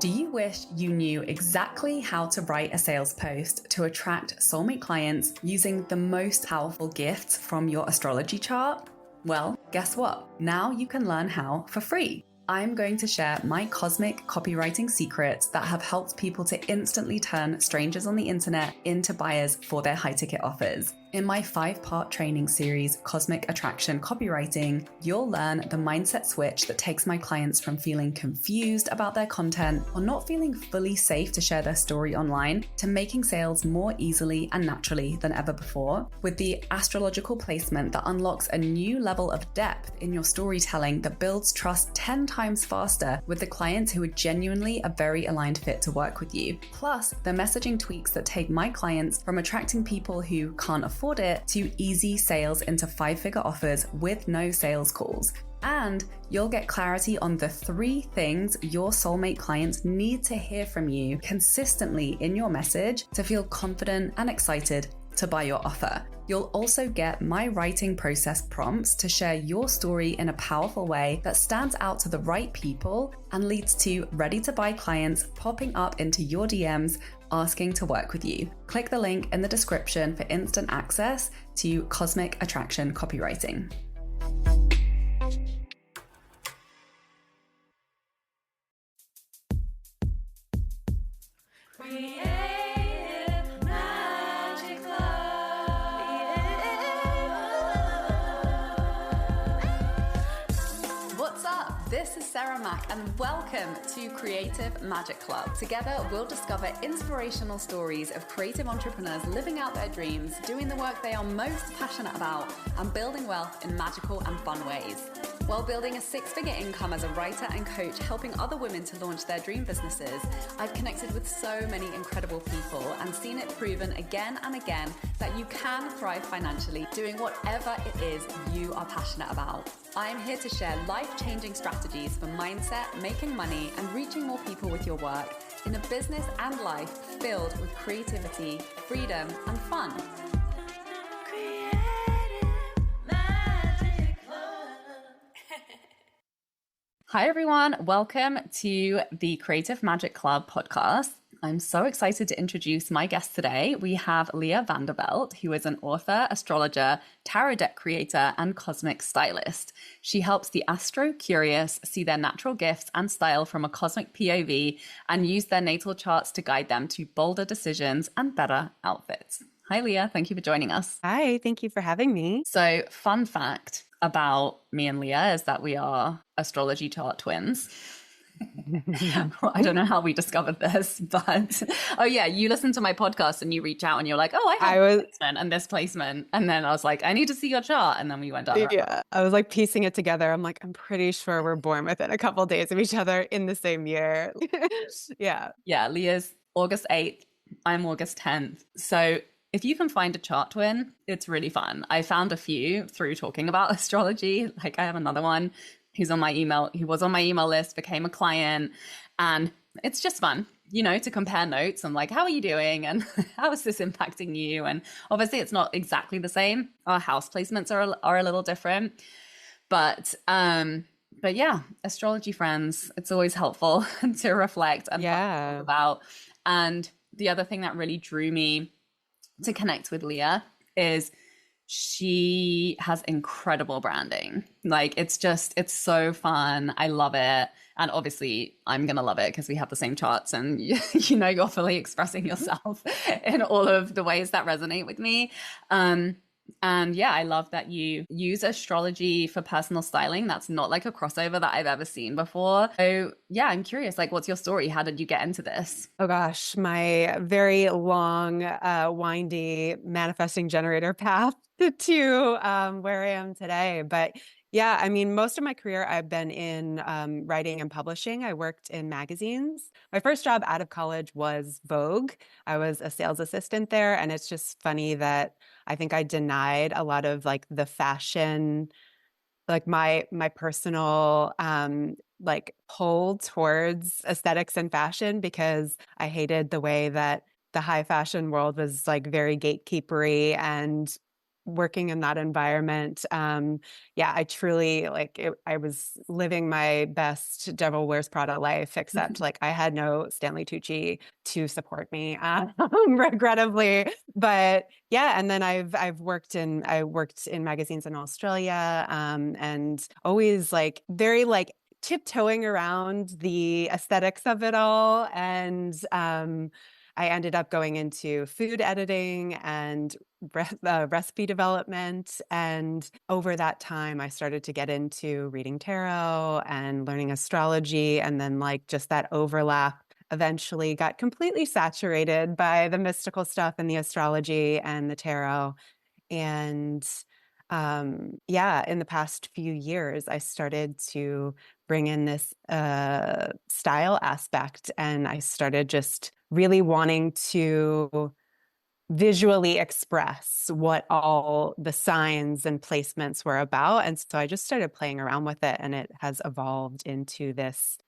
Do you wish you knew exactly how to write a sales post to attract soulmate clients using the most powerful gifts from your astrology chart? Well, guess what? Now you can learn how for free. I'm going to share my cosmic copywriting secrets that have helped people to instantly turn strangers on the internet into buyers for their high-ticket offers. In my 5-part training series, Cosmic Attraction Copywriting, you'll learn the mindset switch that takes my clients from feeling confused about their content or not feeling fully safe to share their story online to making sales more easily and naturally than ever before, with the astrological placement that unlocks a new level of depth in your storytelling that builds trust 10 times faster with the clients who are genuinely a very aligned fit to work with you. Plus, the messaging tweaks that take my clients from attracting people who can't afford it to easy sales into 5-figure offers with no sales calls. And you'll get clarity on the 3 things your soulmate clients need to hear from you consistently in your message to feel confident and excited to buy your offer. You'll also get my writing process prompts to share your story in a powerful way that stands out to the right people and leads to ready to buy clients popping up into your DMs asking to work with you. Click the link in the description for instant access to Cosmic Attraction Copywriting. This is Sarah Mack and welcome to Creative Magic Club. Together, we'll discover inspirational stories of creative entrepreneurs living out their dreams, doing the work they are most passionate about, and building wealth in magical and fun ways. While building a 6-figure income as a writer and coach, helping other women to launch their dream businesses, I've connected with so many incredible people and seen it proven again and again that you can thrive financially doing whatever it is you are passionate about. I'm here to share life-changing strategies for mindset, making money, and reaching more people with your work in a business and life filled with creativity, freedom, and fun. Hi everyone, welcome to the Creative Magic Club podcast. I'm so excited to introduce my guest today. We have Leah Vandervelt, who is an author, astrologer, tarot deck creator, and cosmic stylist. She helps the astro-curious see their natural gifts and style from a cosmic POV and use their natal charts to guide them to bolder decisions and better outfits. Hi Leah, thank you for joining us. Hi, thank you for having me. So, fun fact about me and Leah is that we are astrology chart twins. I don't know how we discovered this, but oh yeah, you listen to my podcast and you reach out and you're like, oh, I have this placement and this placement. And then I was like, I need to see your chart. And then we went down. Yeah, I was like piecing it together. I'm like, I'm pretty sure we're born within a couple of days of each other in the same year. Yeah. Yeah, Leah's August 8th. I'm August 10th. So if you can find a chart twin, it's really fun. I found a few through talking about astrology. Like I have another one who was on my email list, became a client. And it's just fun, you know, to compare notes and like, how are you doing? And how is this impacting you? And obviously it's not exactly the same. Our house placements are a little different. But yeah, astrology friends, it's always helpful to reflect and talk about. And the other thing that really drew me to connect with Leah is she has incredible branding. Like it's so fun. I love it. And obviously I'm going to love it because we have the same charts and you know, you're fully expressing yourself in all of the ways that resonate with me. And yeah, I love that you use astrology for personal styling. That's not like a crossover that I've ever seen before. So yeah, I'm curious, like, what's your story? How did you get into this? Oh gosh, my very long, windy manifesting generator path to where I am today. But yeah, I mean, most of my career I've been in writing and publishing. I worked in magazines. My first job out of college was Vogue. I was a sales assistant there. And it's just funny that I think I denied a lot of like the fashion, like my personal like pull towards aesthetics and fashion because I hated the way that the high fashion world was like very gatekeepery and working in that environment. Yeah, I truly I was living my best Devil Wears Prada life, except like I had no Stanley Tucci to support me, regrettably. But yeah, and then I worked in magazines in Australia, and always like very like tiptoeing around the aesthetics of it all. And I ended up going into food editing and recipe development. And over that time, I started to get into reading tarot and learning astrology. And then, like, just that overlap eventually got completely saturated by the mystical stuff and the astrology and the tarot. And yeah, in the past few years, I started to bring in this style aspect, and I started just really wanting to visually express what all the signs and placements were about. And so I just started playing around with it, and it has evolved into this,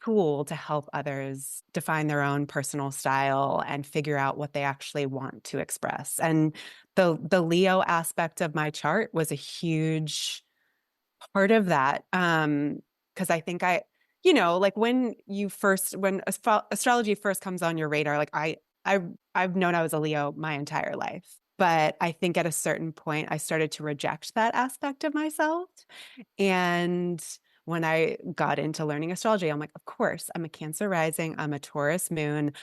tool to help others define their own personal style and figure out what they actually want to express. And the Leo aspect of my chart was a huge part of that. Because I think like when astrology first comes on your radar, like I've known I was a Leo my entire life. But I think at a certain point, I started to reject that aspect of myself. And when I got into learning astrology, I'm like, of course, I'm a Cancer rising, I'm a Taurus moon.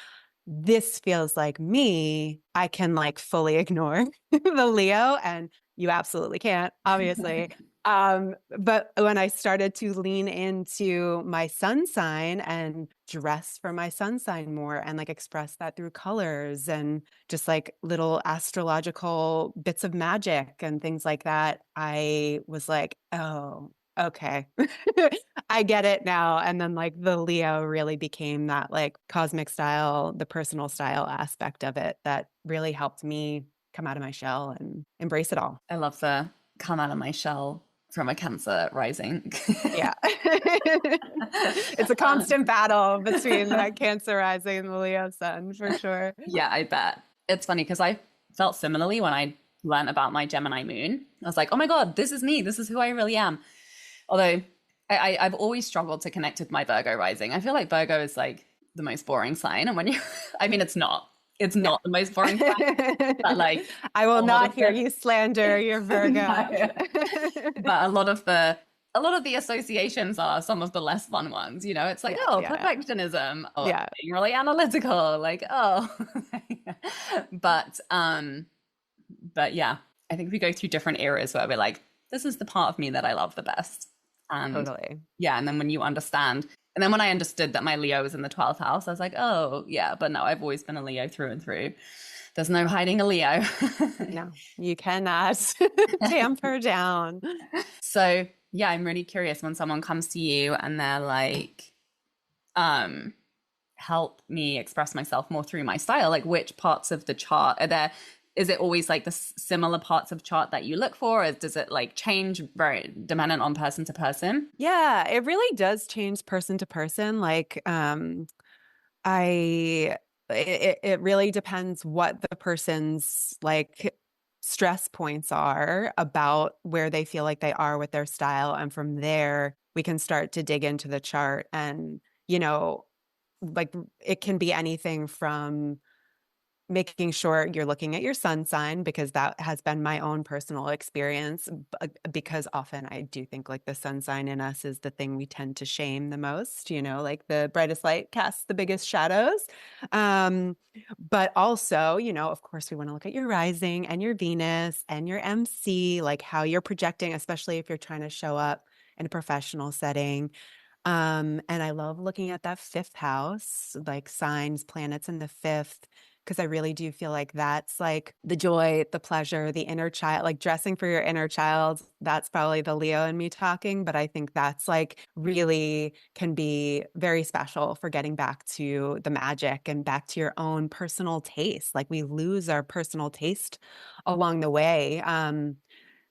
This feels like me. I can like fully ignore the Leo, and you absolutely can't, obviously. But when I started to lean into my sun sign and dress for my sun sign more and like express that through colors and just like little astrological bits of magic and things like that, I was like, oh, okay. I get it now. And then like the Leo really became that like cosmic style, the personal style aspect of it that really helped me come out of my shell and embrace it all. I love the come out of my shell from a Cancer rising. Yeah. It's a constant battle between that Cancer rising and the Leo sun, for sure. Yeah, I bet. It's funny because I felt similarly when I learned about my Gemini moon. I was like, oh my God, this is me. This is who I really am. Although I've always struggled to connect with my Virgo rising. I feel like Virgo is like the most boring sign. And when you, I mean, it's not. It's not the most boring sign. But like, I will not hear you slander your Virgo. No. But a lot of the associations are some of the less fun ones. It's like, perfectionism, or being really analytical, like, oh. But yeah, I think we go through different eras where we're like, this is the part of me that I love the best. And totally. Yeah, and then when you understand, and then when I understood that my Leo was in the 12th house, I was like, oh yeah, but no, I've always been a Leo through and through. There's no hiding a Leo. No, you cannot tamper down. So yeah, I'm really curious when someone comes to you and they're like, help me express myself more through my style. Like, which parts of the chart are there? Is it always like the similar parts of chart that you look for? Or does it like change very dependent on person to person? Yeah, it really does change person to person. Like, it really depends what the person's like stress points are about where they feel like they are with their style. And from there, we can start to dig into the chart. And, like it can be anything from making sure you're looking at your sun sign, because that has been my own personal experience, because often I do think like the sun sign in us is the thing we tend to shame the most, like the brightest light casts the biggest shadows. But also, of course we want to look at your rising and your Venus and your MC, like how you're projecting, especially if you're trying to show up in a professional setting. And I love looking at that fifth house, like signs, planets in the fifth, because I really do feel like that's like the joy, the pleasure, the inner child, like dressing for your inner child. That's probably the Leo in me talking, but I think that's like really can be very special for getting back to the magic and back to your own personal taste. Like we lose our personal taste along the way.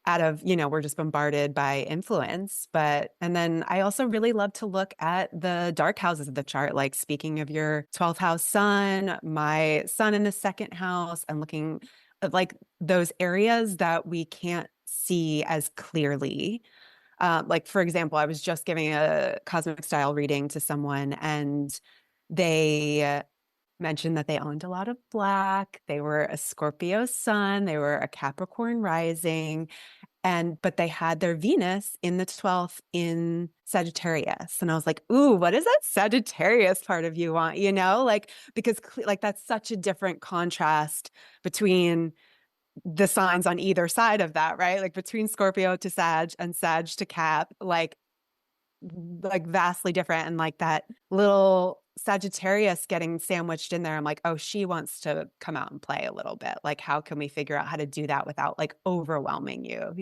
Out of, we're just bombarded by influence. And then I also really love to look at the dark houses of the chart, like speaking of your 12th house sun, my sun in the second house, and looking like those areas that we can't see as clearly. Like, for example, I was just giving a cosmic style reading to someone, and they mentioned that they owned a lot of black. They were a Scorpio sun, they were a Capricorn rising, but they had their Venus in the 12th in Sagittarius. And I was like, ooh, what is that Sagittarius part of you want? Like, because like that's such a different contrast between the signs on either side of that, right? Like between Scorpio to Sag and Sag to Cap, like vastly different. And like that little Sagittarius getting sandwiched in there, I'm like, oh, she wants to come out and play a little bit. Like, how can we figure out how to do that without like overwhelming you?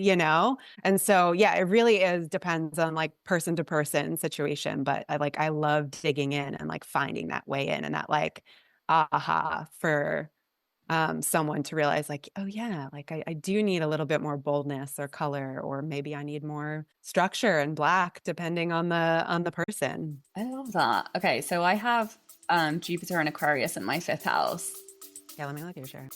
And so, yeah, it really depends on like person to person situation. But I love digging in and like finding that way in, and that like aha for someone to realize like, oh yeah, like I do need a little bit more boldness or color, or maybe I need more structure and black depending on the person. I love that. Okay, so I have Jupiter and Aquarius in my 5th house. Yeah, let me look at your chart.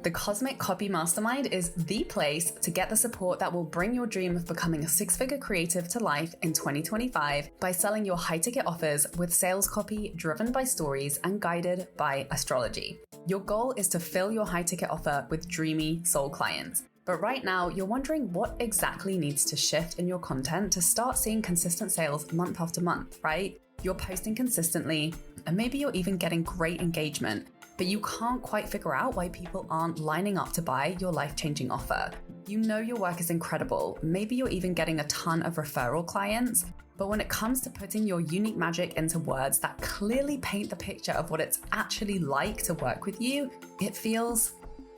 The Cosmic Copy Mastermind is the place to get the support that will bring your dream of becoming a 6-figure creative to life in 2025 by selling your high-ticket offers with sales copy driven by stories and guided by astrology. Your goal is to fill your high-ticket offer with dreamy soul clients. But right now, you're wondering what exactly needs to shift in your content to start seeing consistent sales month after month, right? You're posting consistently, and maybe you're even getting great engagement, but you can't quite figure out why people aren't lining up to buy your life-changing offer. You know your work is incredible. Maybe you're even getting a ton of referral clients, but when it comes to putting your unique magic into words that clearly paint the picture of what it's actually like to work with you, it feels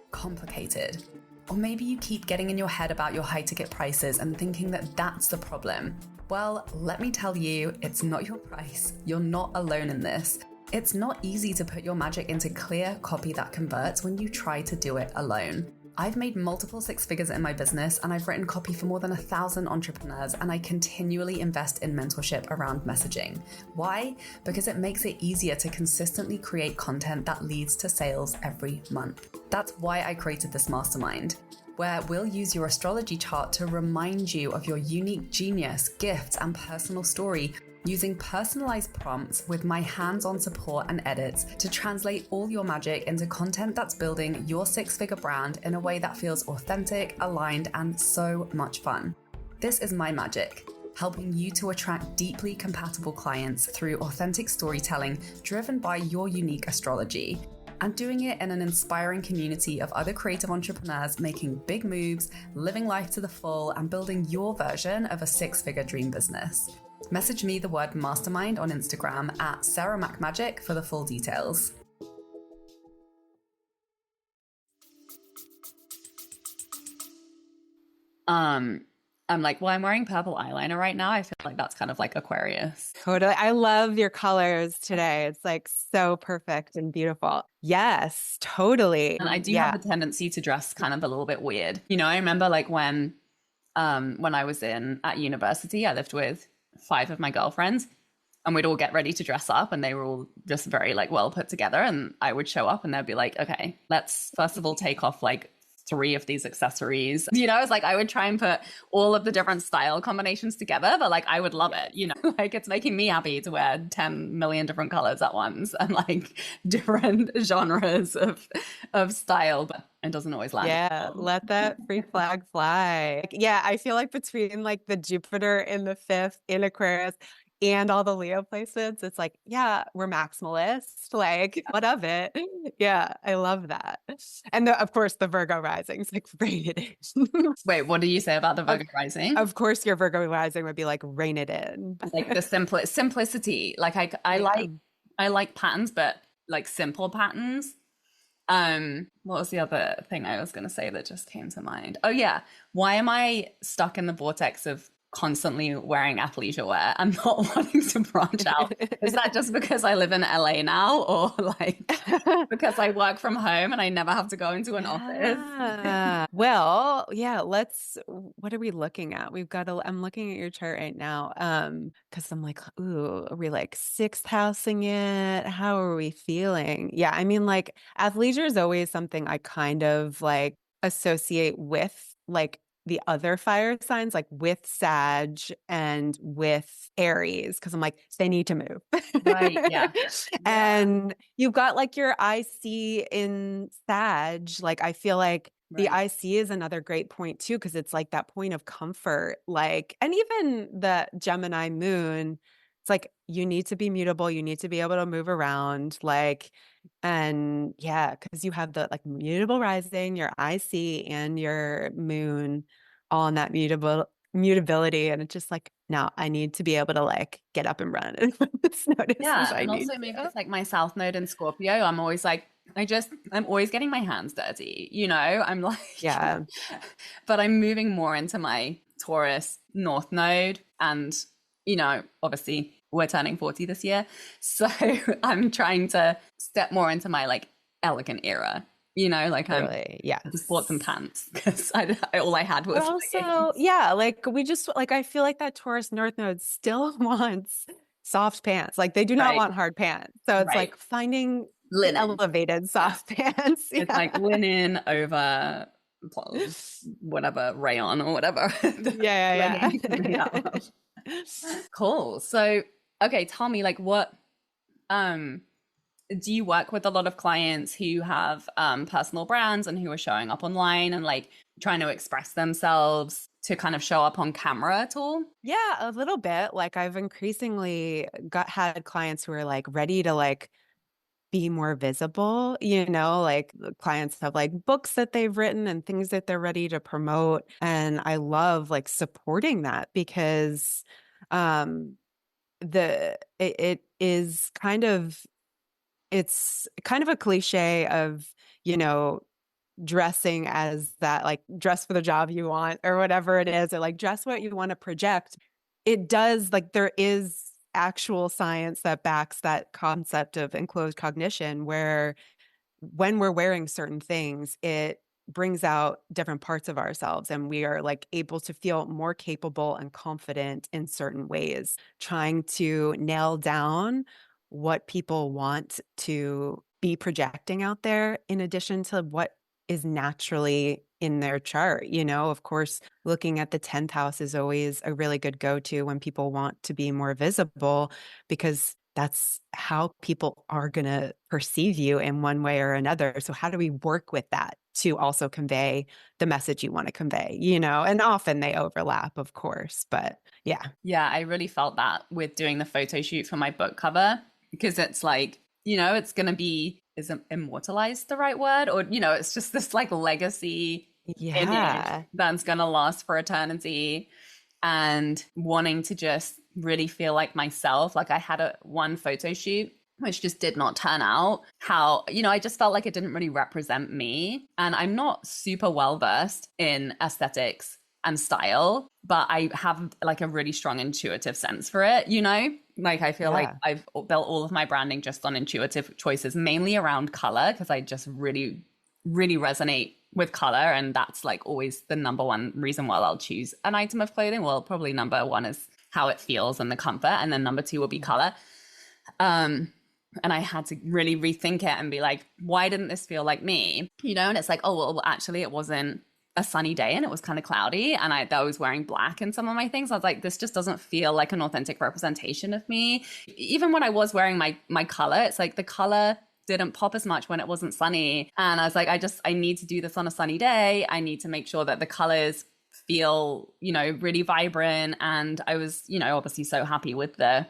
complicated. Or maybe you keep getting in your head about your high-ticket prices and thinking that that's the problem. Well, let me tell you, it's not your price. You're not alone in this. It's not easy to put your magic into clear copy that converts when you try to do it alone. I've made multiple 6 figures in my business, and I've written copy for more than 1,000 entrepreneurs, and I continually invest in mentorship around messaging. Why? Because it makes it easier to consistently create content that leads to sales every month. That's why I created this mastermind, where we'll use your astrology chart to remind you of your unique genius, gifts, and personal story, using personalized prompts with my hands-on support and edits to translate all your magic into content that's building your 6-figure brand in a way that feels authentic, aligned, and so much fun. This is my magic, helping you to attract deeply compatible clients through authentic storytelling driven by your unique astrology, and doing it in an inspiring community of other creative entrepreneurs making big moves, living life to the full, and building your version of a 6-figure dream business. Message me the word mastermind on Instagram at SarahMacMagic for the full details. I'm like, well, I'm wearing purple eyeliner right now. I feel like that's kind of like Aquarius. Totally. I love your colors today. It's like so perfect and beautiful. Yes, totally. And I do have a tendency to dress kind of a little bit weird. I remember like when I was at university, I lived with 5 of my girlfriends, and we'd all get ready to dress up, and they were all just very like well put together, and I would show up and they'd be like, okay, let's first of all take off like 3 of these accessories. It's like I would try and put all of the different style combinations together, but like I would love it, like it's making me happy to wear 10 million different colors at once and like different genres of style, but it doesn't always land. Yeah, let that free flag fly. Yeah, I feel like between like the Jupiter in the 5th in Aquarius and all the Leo placements, it's like, yeah, we're maximalist. Like, what of it? Yeah, I love that. And of course, the Virgo rising is like rein it in. Wait, what do you say about the Virgo rising? Of course, your Virgo rising would be like rein it in. Like the simplicity. Like I like patterns, but like simple patterns. What was the other thing I was going to say that just came to mind? Oh yeah. Why am I stuck in the vortex of constantly wearing athleisure wear. I'm not wanting to branch out. Is that just because I live in LA now, or like because I work from home and I never have to go into an office? Yeah. Well, yeah, what are we looking at? I'm looking at your chart right now. Because I'm like, ooh, are we like sixth housing it? How are we feeling? Yeah, I mean, like athleisure is always something I kind of like associate with like the other fire signs, like with Sag and with Aries, because I'm like, they need to move. Right. Yeah. Yeah. And you've got like your IC in Sag. Like, I feel like the Right. IC is another great point too, because it's like that point of comfort. Like, and even the Gemini moon, it's like you need to be mutable, you need to be able to move around. Like, and yeah, because you have the like mutable rising, your IC, and your moon all in that mutability. And it's just like, no, I need to be able to like get up and run. And when this notices Yeah. I And need also maybe to. it's like my South Node in Scorpio. I'm always like, I'm always getting my hands dirty, you know? I'm like, Yeah, but I'm moving more into my Taurus North Node. And, obviously we're turning 40 this year. So I'm trying to step more into my like elegant era, like totally. I just bought some Yes. pants because all I had But was also, leggings. yeah, like we just like I feel like that Taurus North Node still wants soft pants. Like they do not Right. want hard pants. So it's Right. like finding the Linen. elevated Yeah. soft pants. It's Yeah. like linen over whatever rayon or whatever the Yeah, leggings made out yeah, of. yeah. Cool. So, okay, tell me like what um do you work with a lot of clients who have personal brands and who are showing up online and like trying to express themselves to kind of show up on camera at all? Yeah, a little bit. Like I've increasingly had clients who are like ready to like be more visible, like the clients have like books that they've written and things that they're ready to promote. And I love like supporting that because um it is it's kind of a cliche of, you know, dressing as that, like dress for the job you want or whatever it is, or like dress what you want to project. It does, like, there is actual science that backs that concept of enclosed cognition, where when we're wearing certain things, it brings out different parts of ourselves and we are like able to feel more capable and confident in certain ways, trying to nail down what people want to be projecting out there in addition to what is naturally in their chart. Of course, looking at the 10th house is always a really good go-to when people want to be more visible, because that's how people are going to perceive you in one way or another. So how do we work with that to also convey the message you want to convey, and often they overlap, of course, but yeah. Yeah, I really felt that with doing the photo shoot for my book cover because it's like, it's going to be, is immortalized the right word? Or, it's just this like legacy image Yeah. that's going to last for eternity, and wanting to just really feel like myself. Like I had one photo shoot which just did not turn out how, I just felt like it didn't really represent me. And I'm not super well versed in aesthetics and style, but I have like a really strong intuitive sense for it, Like I feel like Yeah. I've built all of my branding just on intuitive choices, mainly around color, because I just really, really resonate with color. And that's like always the number one reason why I'll choose an item of clothing. Well, probably number one is how it feels and the comfort. And then number two will be color. And I had to really rethink it and be like, why didn't this feel like me? And it's like, oh, well, actually, it wasn't a sunny day and it was kind of cloudy. And I was wearing black in some of my things. I was like, this just doesn't feel like an authentic representation of me. Even when I was wearing my color, it's like the color didn't pop as much when it wasn't sunny. And I was like, I need to do this on a sunny day. I need to make sure that the colors feel, really vibrant. And I was, obviously so happy with the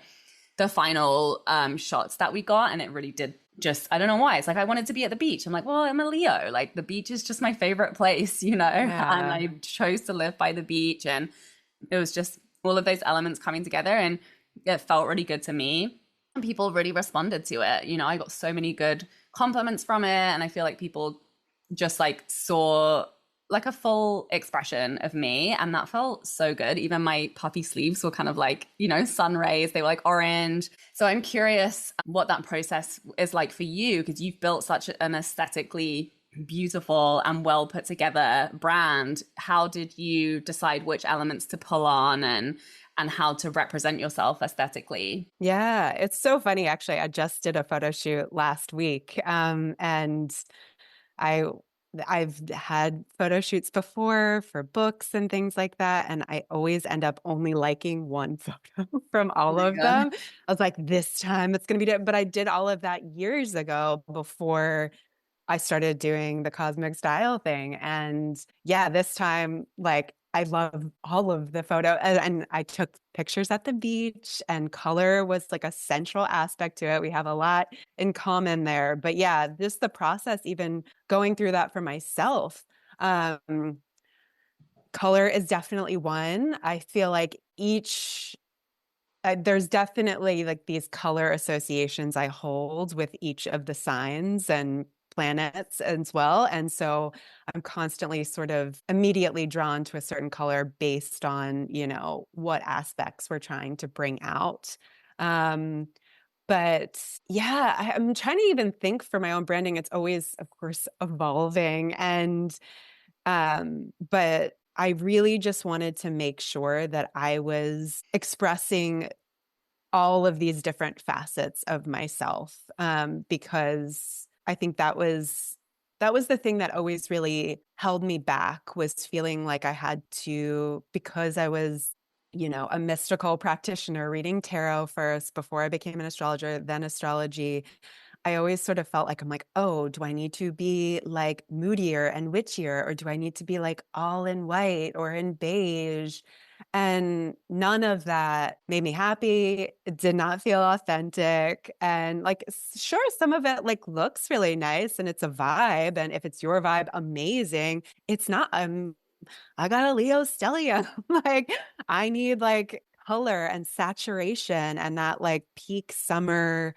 final shots that we got, and it really did just, I don't know why, it's like I wanted to be at the beach. I'm like, well, I'm a Leo, like the beach is just my favorite place, and Yeah. I chose to live by the beach, and it was just all of those elements coming together, and it felt really good to me, and people really responded to it. I got so many good compliments from it, and I feel like people just like saw like a full expression of me, and that felt so good. Even my puffy sleeves were kind of like, you know, sun rays, they were like orange. So I'm curious what that process is like for you, because you've built such an aesthetically beautiful and well put together brand. How did you decide which elements to pull on and how to represent yourself aesthetically? Yeah, it's so funny actually. I just did a photo shoot last week. And I I've had photo shoots before for books and things like that, and I always end up only liking one photo from Oh all my of God. them. I was like, this time it's gonna be different. But I did all of that years ago before I started doing the cosmic style thing. And yeah, this time, like, I love all of the photo. And I took pictures at the beach, and color was like a central aspect to it. We have a lot in common there. But yeah, just the process, even going through that for myself. Um, Color is definitely one. I feel like each there's definitely like these color associations I hold with each of the signs and planets as well. And so I'm constantly sort of immediately drawn to a certain color based on, you know, what aspects we're trying to bring out. Um, but yeah, I'm trying to even think for my own branding. It's always, of course, evolving. And but I really just wanted to make sure that I was expressing all of these different facets of myself, because I think that was the thing that always really held me back, was feeling like I had to, because I was, you know, a mystical practitioner reading tarot first before I became an astrologer, then astrology. I always sort of felt like I'm like, oh, do I need to be like moodier and witchier, or do I need to be like all in white or in beige? And none of that made me happy. It did not feel authentic. And like, sure, some of it like looks really nice and it's a vibe. And if it's your vibe, amazing. It's not, I got a Leo stellium. Like, I need like color and saturation and that like peak summer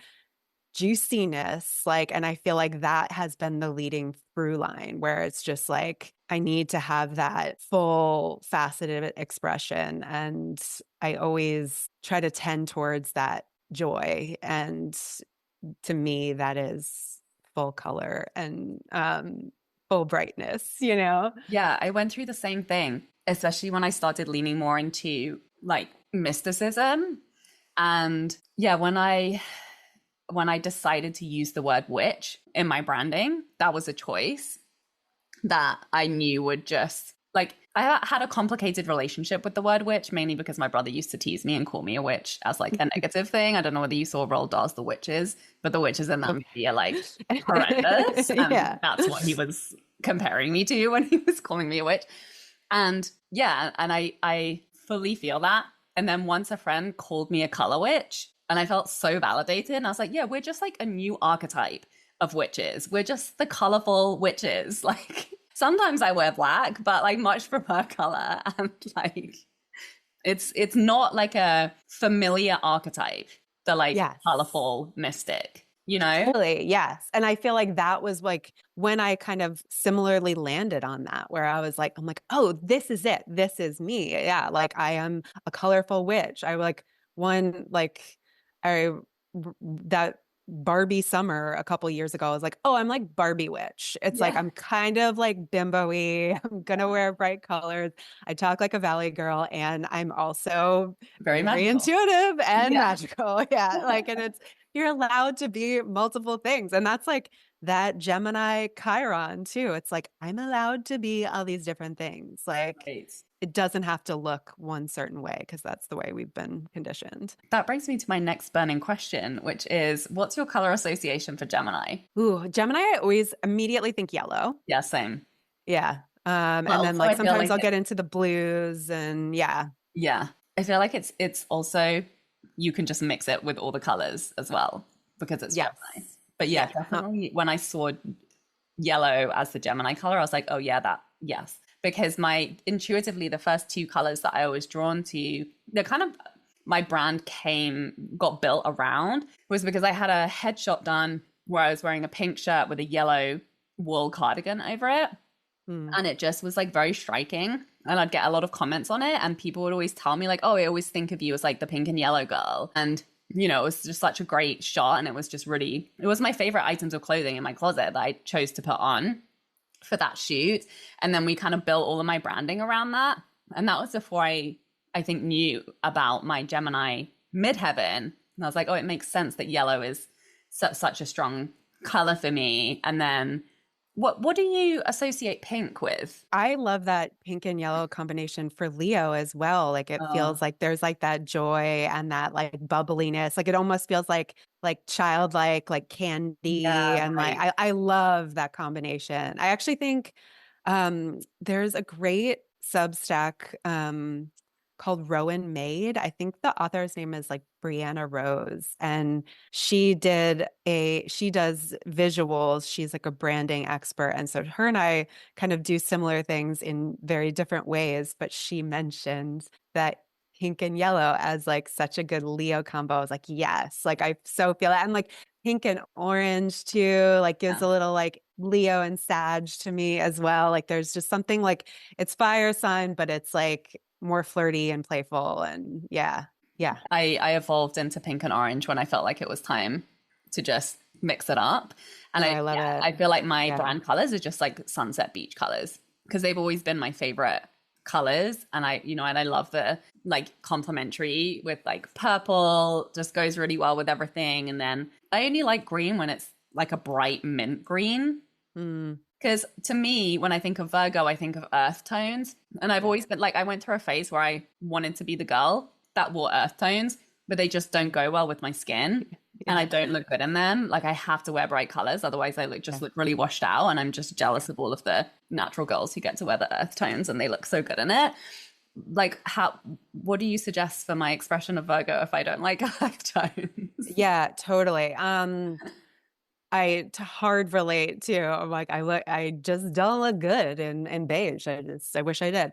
juiciness. Like, and I feel like that has been the leading through line, where it's just like I need to have that full faceted expression. And I always try to tend towards that joy. And to me, that is full color and full brightness, you know? Yeah, I went through the same thing, especially when I started leaning more into like mysticism. And yeah, when I decided to use the word witch in my branding, that was a choice that I knew would just like, I had a complicated relationship with the word witch, mainly because my brother used to tease me and call me a witch as like a negative thing. I don't know whether you saw Roald Dahl's The Witches, but the witches in that movie are like horrendous. And Yeah. that's what he was comparing me to when he was calling me a witch. And yeah, and I fully feel that. And then once a friend called me a color witch, and I felt so validated. And I was like, yeah, we're just like a new archetype of witches. We're just the colorful witches. Like sometimes I wear black, but like much prefer color. And like it's not like a familiar archetype, the like Yes. colorful mystic, you know? Totally, yes. And I feel like that was like when I kind of similarly landed on that, where I was like, I'm like, oh, this is it. This is me. Yeah, like I am a colorful witch. I like one like I that Barbie summer a couple years ago, I was like, oh, I'm like Barbie witch. It's like Yeah. I'm kind of like bimbo-y. I'm gonna wear bright colors. I talk like a valley girl, and I'm also Very very magical. intuitive and Yeah. magical. Yeah, like, and it's you're allowed to be multiple things. And that's like that Gemini Chiron too. It's like, I'm allowed to be all these different things. Like, Right. it doesn't have to look one certain way, because that's the way we've been conditioned. That brings me to my next burning question, which is what's your color association for Gemini? Ooh, Gemini, I always immediately think yellow. Yeah, same. Yeah. But And then also like I feel sometimes like I'll get into the blues and yeah. yeah, I feel like it's also you can just mix it with all the colors as well because it's Yes. Gemini. But yeah, Yeah. definitely when I saw yellow as the Gemini color, I was like, oh yeah, that yes. Because my intuitively the first two colors that I was drawn to, they're kind of my brand got built around was because I had a headshot done where I was wearing a pink shirt with a yellow wool cardigan over it. Mm. And it just was like very striking. And I'd get a lot of comments on it. And people would always tell me, like, oh, I always think of you as like the pink and yellow girl. And, you know, it was just such a great shot. And it was just really, it was my favorite items of clothing in my closet that I chose to put on for that shoot. And then we kind of built all of my branding around that. And that was before I think, knew about my Gemini midheaven. And I was like, oh, it makes sense that yellow is such a strong color for me. And then what do you associate pink with? I love that pink and yellow combination for Leo as well. Like it Oh, feels like there's like that joy and that like bubbliness. Like it almost feels like childlike, like candy. yeah, And like right. I love that combination. I actually think there's a great Substack called Rowan Made. I think the author's name is like Brianna Rose. And she does visuals. She's like a branding expert. And so her and I kind of do similar things in very different ways. But she mentioned that pink and yellow as like such a good Leo combo. I was like, yes, like I so feel that. And like pink and orange too, like gives Yeah. a little like Leo and Sag to me as well. Like there's just something like it's fire sign, but it's like more flirty and playful. And yeah, yeah. I evolved into pink and orange when I felt like it was time to just mix it up. And Oh, I love yeah, it. I feel like my Yeah. brand colors are just like sunset beach colors because they've always been my favorite colors. And and I love the like complementary with like purple, just goes really well with everything. And then I only like green when it's like a bright mint green. Mm, Because to me, when I think of Virgo, I think of earth tones. And I've yeah. always been like, I went through a phase where I wanted to be the girl that wore earth tones, but they just don't go well with my skin. And I Yeah. don't look good in them. Like I have to wear bright colors. Otherwise I Yeah. look really washed out. And I'm just jealous of all of the natural girls who get to wear the earth tones and they look so good in it. Like what do you suggest for my expression of Virgo if I don't like earth tones? Yeah, totally. I to hard relate to. I'm like, I just don't look good in beige. I wish I did.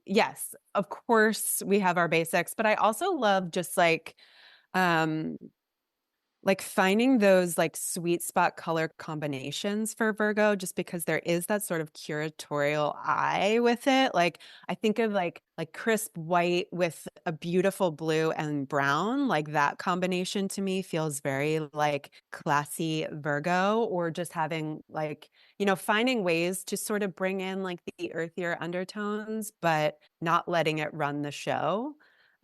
Yes, of course we have our basics, but I also love just um like finding those like sweet spot color combinations for Virgo, just because there is that sort of curatorial eye with it. Like I think of like crisp white with a beautiful blue and brown. Like that combination to me feels very like classy Virgo, or just having like, finding ways to sort of bring in like the earthier undertones, but not letting it run the show.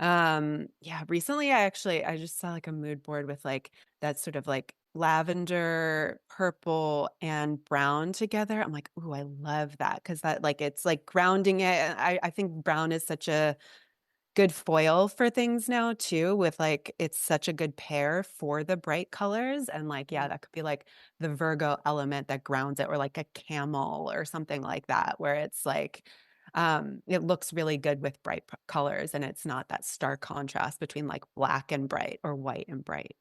Yeah, recently I just saw like a mood board with like that sort of like lavender, purple, and brown together. I'm like, ooh, I love that because that like it's like grounding it. And I think brown is such a good foil for things now too, with like it's such a good pair for the bright colors. And like, yeah, that could be like the Virgo element that grounds it, or like a camel or something like that, where it's like it looks really good with bright colors, and it's not that stark contrast between like black and bright or white and bright.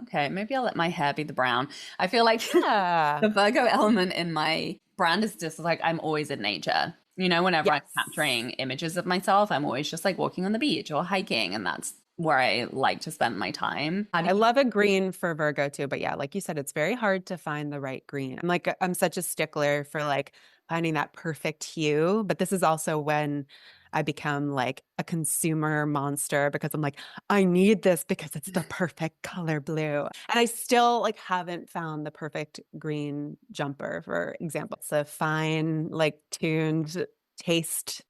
Okay, maybe I'll let my hair be the brown. I feel like Yeah. the Virgo element in my brand is just like I'm always in nature. Whenever I'm Yes. capturing images of myself, I'm always just like walking on the beach or hiking, and that's where I like to spend my time. How do I you? love a green for Virgo too, but yeah, like you said, it's very hard to find the right green. I'm such a stickler for like finding that perfect hue, but this is also when I become like a consumer monster, because I'm like, I need this because it's the perfect color blue. And I still like haven't found the perfect green jumper, for example. It's a fine, like tuned taste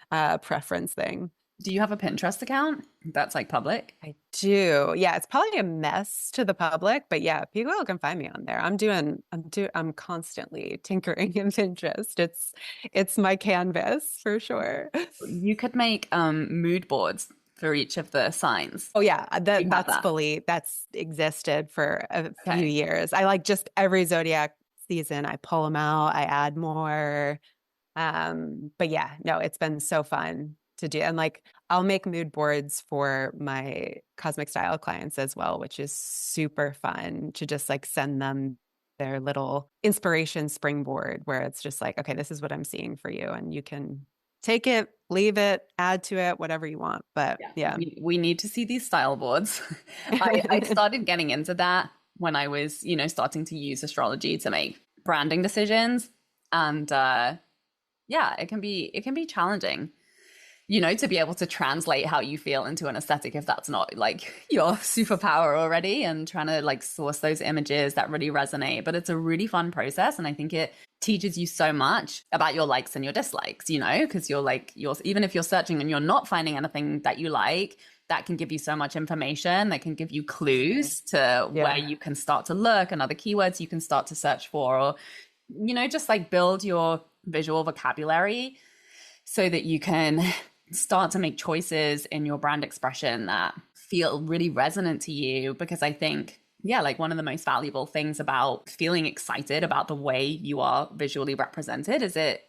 preference thing. Do you have a Pinterest account that's like public? I do. Yeah, it's probably a mess to the public, but yeah, people can find me on there. I'm constantly tinkering in Pinterest. It's my canvas for sure. You could make mood boards for each of the signs. Oh yeah, You have that. that's existed for a few Okay. years. I like just every zodiac season, I pull them out, I add more. But yeah, no, it's been so fun to do. And like I'll make mood boards for my cosmic style clients as well, which is super fun to just like send them their little inspiration springboard, where it's just like, okay, this is what I'm seeing for you. And you can take it, leave it, add to it, whatever you want. But Yeah, yeah. we need to see these style boards. I started getting into that when I was, starting to use astrology to make branding decisions. And yeah, it can be challenging, you know, to be able to translate how you feel into an aesthetic if that's not like your superpower already, and trying to like source those images that really resonate. But it's a really fun process. And I think it teaches you so much about your likes and your dislikes, you know, because you're even if you're searching and you're not finding anything that you like, that can give you so much information that can give you clues to where Yeah. you can start to look and other keywords you can start to search for, or, you know, just like build your visual vocabulary so that you can start to make choices in your brand expression that feel really resonant to you. Because I think, yeah, like one of the most valuable things about feeling excited about the way you are visually represented is it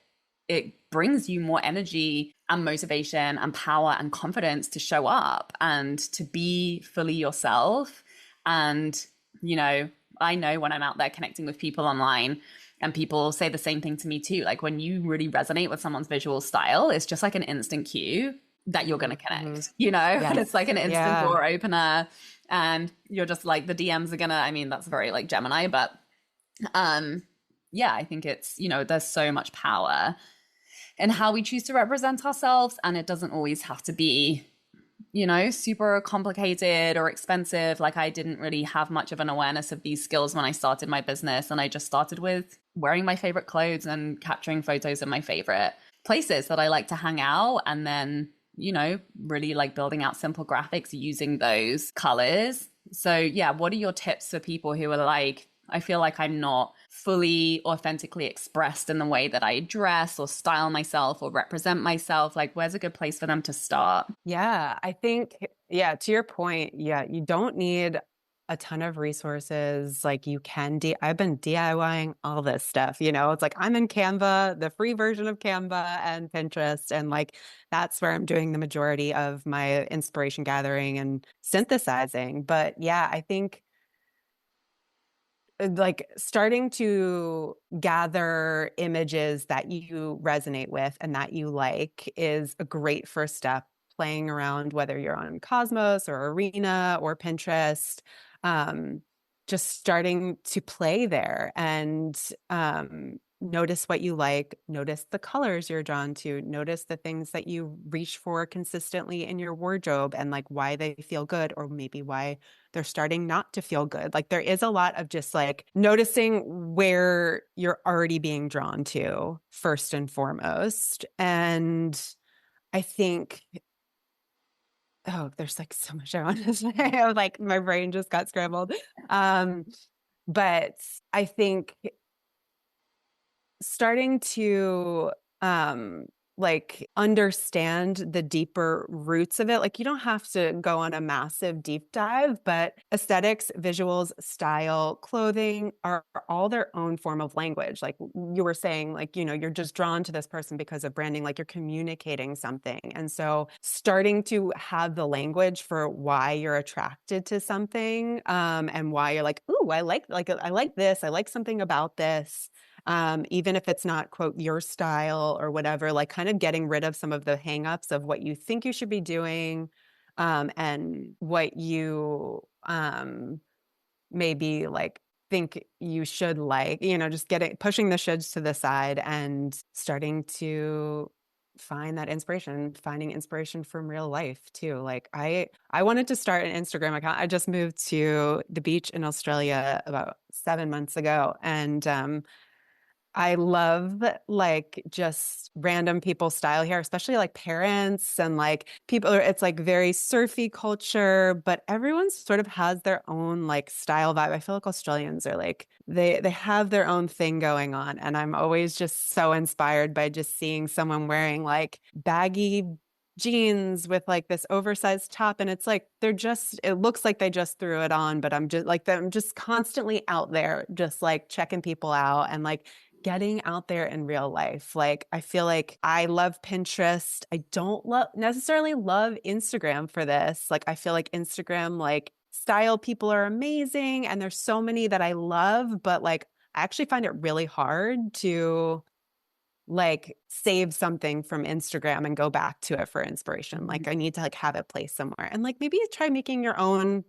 brings you more energy and motivation and power and confidence to show up and to be fully yourself. And, you know, I know when I'm out there connecting with people online, and people say the same thing to me too. Like when you really resonate with someone's visual style, it's just like an instant cue that you're going to Mhm. connect, you know? And it's Yes. like an instant Yeah. door opener. And you're just like, the DMs are going to, I mean, that's very like Gemini, but um, yeah, I think it's, you know, there's so much power in how we choose to represent ourselves. And it doesn't always have to be, you know, super complicated or expensive. Like I didn't really have much of an awareness of these skills when I started my business. And I just started with wearing my favorite clothes and capturing photos of my favorite places that I like to hang out. And then, you know, really like building out simple graphics using those colors. So, yeah, what are your tips for people who are like, I feel like I'm not fully authentically expressed in the way that I dress or style myself or represent myself? Like, where's a good place for them to start? Yeah, I think, yeah, to your point, yeah, you don't need a ton of resources. Like you can, I've been DIYing all this stuff, you know, it's like I'm in Canva, the free version of Canva and Pinterest. And like, that's where I'm doing the majority of my inspiration gathering and synthesizing. But yeah, I think like starting to gather images that you resonate with and that you like is a great first step. Playing around, whether you're on Cosmos or Arena or Pinterest, um, just starting to play there and notice what you like, notice the colors you're drawn to, notice the things that you reach for consistently in your wardrobe and like why they feel good or maybe why they're starting not to feel good. Like there is a lot of just like noticing where you're already being drawn to first and foremost. And I think, oh, there's like so much I want to say. I was like, my brain just got scrambled. Um, but I think starting to um like understand the deeper roots of it. Like you don't have to go on a massive deep dive, but aesthetics, visuals, style, clothing are all their own form of language. Like you were saying, like, you know, you're just drawn to this person because of branding, like you're communicating something. And so starting to have the language for why you're attracted to something, and why you're like, ooh, I like this, I like something about this, even if it's not, quote, your style or whatever, like kind of getting rid of some of the hangups of what you think you should be doing, and what you maybe like think you should like, you know, just pushing the shoulds to the side and starting to find that inspiration, finding inspiration from real life too. Like I wanted to start an Instagram account. I just moved to the beach in Australia about 7 months ago, and I love like just random people's style here, especially like parents and like people. It's like very surfy culture, but everyone sort of has their own like style vibe. I feel like Australians are like they have their own thing going on, and I'm always just so inspired by just seeing someone wearing like baggy jeans with like this oversized top, and it's like it looks like they just threw it on, but I'm just constantly out there just like checking people out and like getting out there in real life. Like, I feel like I love Pinterest. I don't necessarily love Instagram for this. Like, I feel like Instagram, like, style people are amazing. And there's so many that I love, but like, I actually find it really hard to like save something from Instagram and go back to it for inspiration. Like, I need to like have it placed somewhere and like maybe try making your own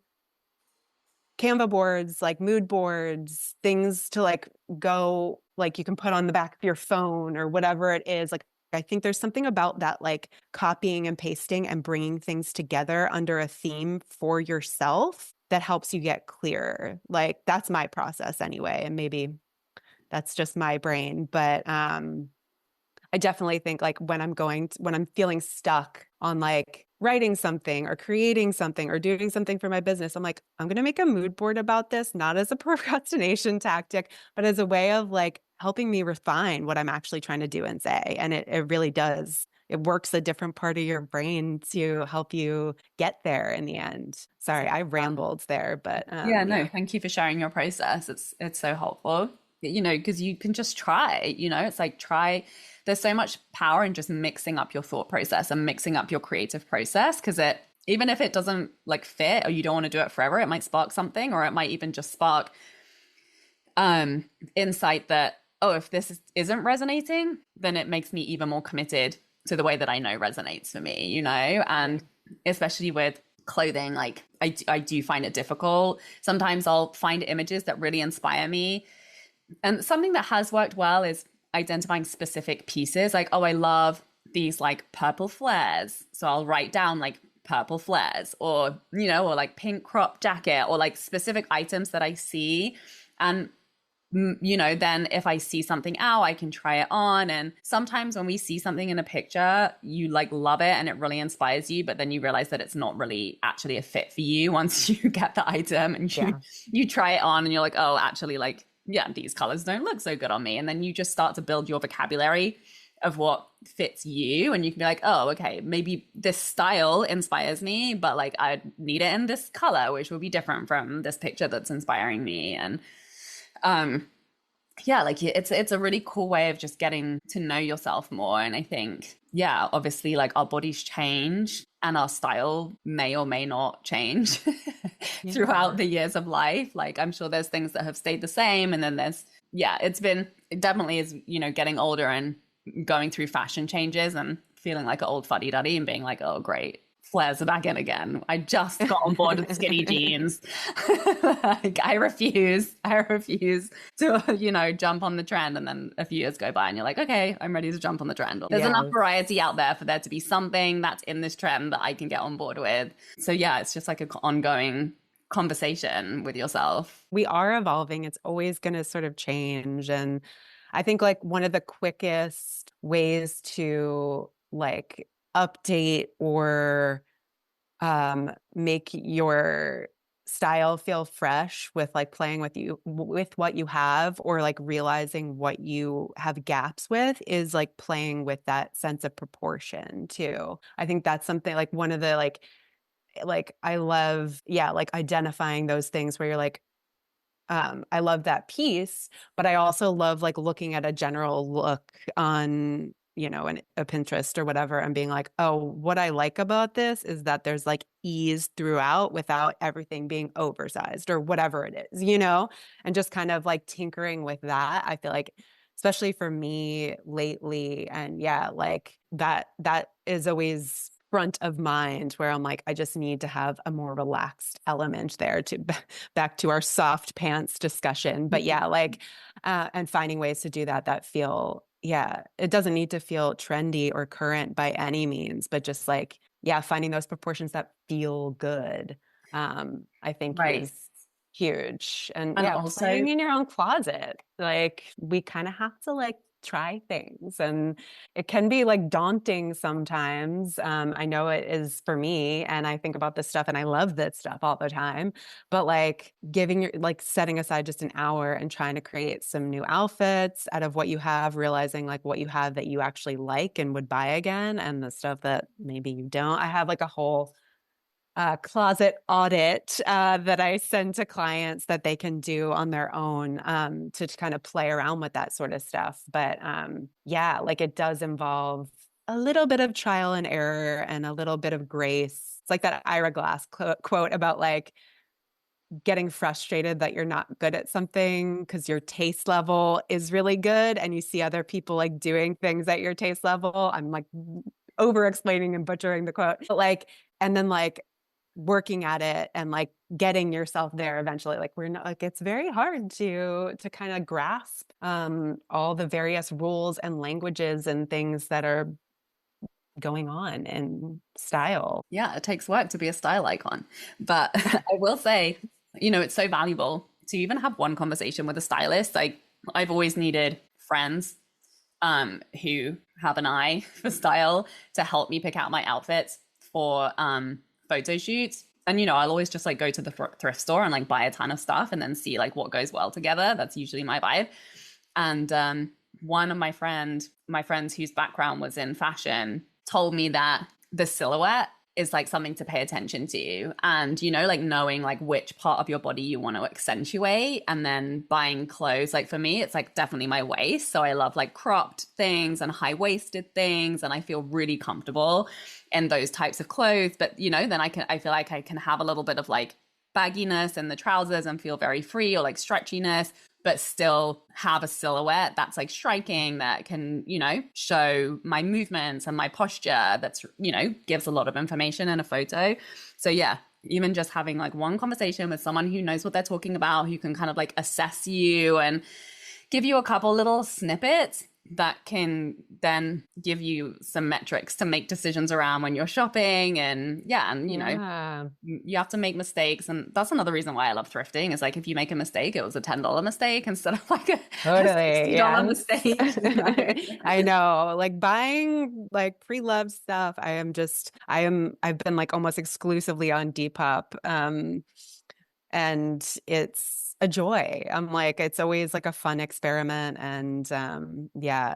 Canva boards, like mood boards, things to like go like you can put on the back of your phone or whatever it is. Like, I think there's something about that, like copying and pasting and bringing things together under a theme for yourself that helps you get clearer. Like that's my process anyway. And maybe that's just my brain, but I definitely think like when when I'm feeling stuck on like writing something or creating something or doing something for my business, I'm like, I'm going to make a mood board about this, not as a procrastination tactic, but as a way of like helping me refine what I'm actually trying to do and say. And it really does. It works a different part of your brain to help you get there in the end. Sorry, I rambled there, but Yeah, yeah. no, thank you for sharing your process. It's so helpful. You know, because you can just try, you know, it's like try. There's so much power in just mixing up your thought process and mixing up your creative process because it even if it doesn't like fit or you don't want to do it forever, it might spark something or it might even just spark insight that, oh, if isn't resonating, then it makes me even more committed to the way that I know resonates for me, you know? And especially with clothing, like I do find it difficult. Sometimes I'll find images that really inspire me. And something that has worked well is identifying specific pieces. Like, oh, I love these like purple flares. So I'll write down like purple flares or, you know, or like pink crop jacket or like specific items that I see. And you know, then if I see something out, I can try it on. And sometimes when we see something in a picture, you like love it and it really inspires you, but then you realize that it's not really actually a fit for you once you get the item and you try it on and you're like, oh, actually, like, yeah, these colors don't look so good on me. And then you just start to build your vocabulary of what fits you. And you can be like, oh, okay, maybe this style inspires me, but like I need it in this color, which will be different from this picture that's inspiring me. And yeah, like it's a really cool way of just getting to know yourself more. And I think, yeah, obviously like our bodies change and our style may or may not change throughout the years of life. Like I'm sure there's things that have stayed the same. And then it definitely is, you know, getting older and going through fashion changes and feeling like an old fuddy duddy and being like, oh, great, flares are back in again. I just got on board with skinny jeans. Like, I refuse to, you know, jump on the trend. And then a few years go by and you're like, okay, I'm ready to jump on the trend. There's enough variety out there for there to be something that's in this trend that I can get on board with. So yeah, it's just like an ongoing conversation with yourself. We are evolving. It's always going to sort of change. And I think like one of the quickest ways to like update or make your style feel fresh with like playing with what you have or like realizing what you have gaps with is like playing with that sense of proportion too. I think that's something like one of the like I love, yeah, like identifying those things where you're like, I love that piece, but I also love like looking at a general look on, you know, a Pinterest or whatever and being like, oh, what I like about this is that there's like ease throughout without everything being oversized or whatever it is, you know, and just kind of like tinkering with that. I feel like, especially for me lately, and yeah, like that is always front of mind where I'm like, I just need to have a more relaxed element there to back to our soft pants discussion. But yeah, like, and finding ways to do that feel, yeah, it doesn't need to feel trendy or current by any means, but just like, yeah, finding those proportions that feel good, I think is huge. And yeah, also playing in your own closet, like we kind of have to like try things and it can be like daunting sometimes. I know it is for me and I think about this stuff and I love this stuff all the time, but like setting aside just an hour and trying to create some new outfits out of what you have, realizing like what you have that you actually like and would buy again and the stuff that maybe you don't. I have like a whole closet audit that I send to clients that they can do on their own to kind of play around with that sort of stuff. But yeah, like it does involve a little bit of trial and error and a little bit of grace. It's like that Ira Glass quote about like getting frustrated that you're not good at something because your taste level is really good and you see other people like doing things at your taste level. I'm like over explaining and butchering the quote, but like, and then like working at it and like getting yourself there eventually. Like we're not like it's very hard to kind of grasp all the various rules and languages and things that are going on in style. Yeah, it takes work to be a style icon. But I will say, it's so valuable to even have one conversation with a stylist. Like I've always needed friends who have an eye for style to help me pick out my outfits for photo shoots. And I'll always just like go to the thrift store and like buy a ton of stuff and then see like what goes well together. That's usually my vibe. And one of my friends whose background was in fashion told me that the silhouette is like something to pay attention to, and like knowing like which part of your body you want to accentuate, and then buying clothes. Like for me, it's like definitely my waist, so I love like cropped things and high-waisted things, and I feel really comfortable in those types of clothes. But then I feel like I can have a little bit of like bagginess in the trousers and feel very free, or like stretchiness, but still have a silhouette that's like striking, that can, show my movements and my posture, that's, gives a lot of information in a photo. So yeah, even just having like one conversation with someone who knows what they're talking about, who can kind of like assess you and give you a couple little snippets that can then give you some metrics to make decisions around when you're shopping. And you have to make mistakes. And that's another reason why I love thrifting, is like if you make a mistake, it was a $10 mistake instead of like a $60 mistake. I know, like buying like pre-loved stuff. I've been like almost exclusively on Depop. And it's a joy. I'm like, it's always like a fun experiment, and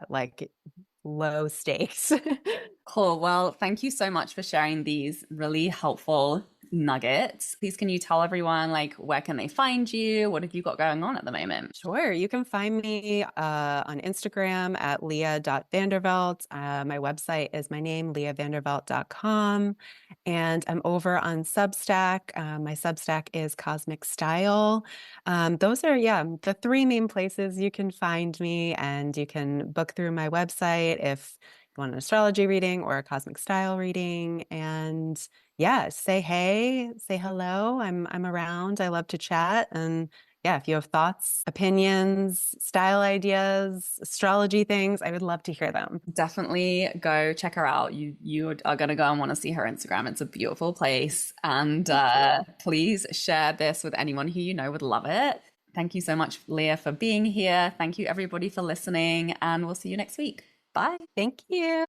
like low stakes. Cool. Well, thank you so much for sharing these really helpful nuggets. Please, can you tell everyone like where can they find you? What have you got going on at the moment? Sure. You can find me on Instagram at leah.vandervelt. My website is my name, leahvandervelt.com. And I'm over on Substack. My Substack is Cosmic Style. Those are, the three main places you can find me, and you can book through my website if you want an astrology reading or a cosmic style reading. And say hey, say hello. I'm around. I love to chat. And if you have thoughts, opinions, style ideas, astrology things, I would love to hear them. Definitely go check her out. You are going to go and want to see her Instagram. It's a beautiful place. And please share this with anyone who would love it. Thank you so much, Leah, for being here. Thank you, everybody, for listening. And we'll see you next week. Bye. Thank you.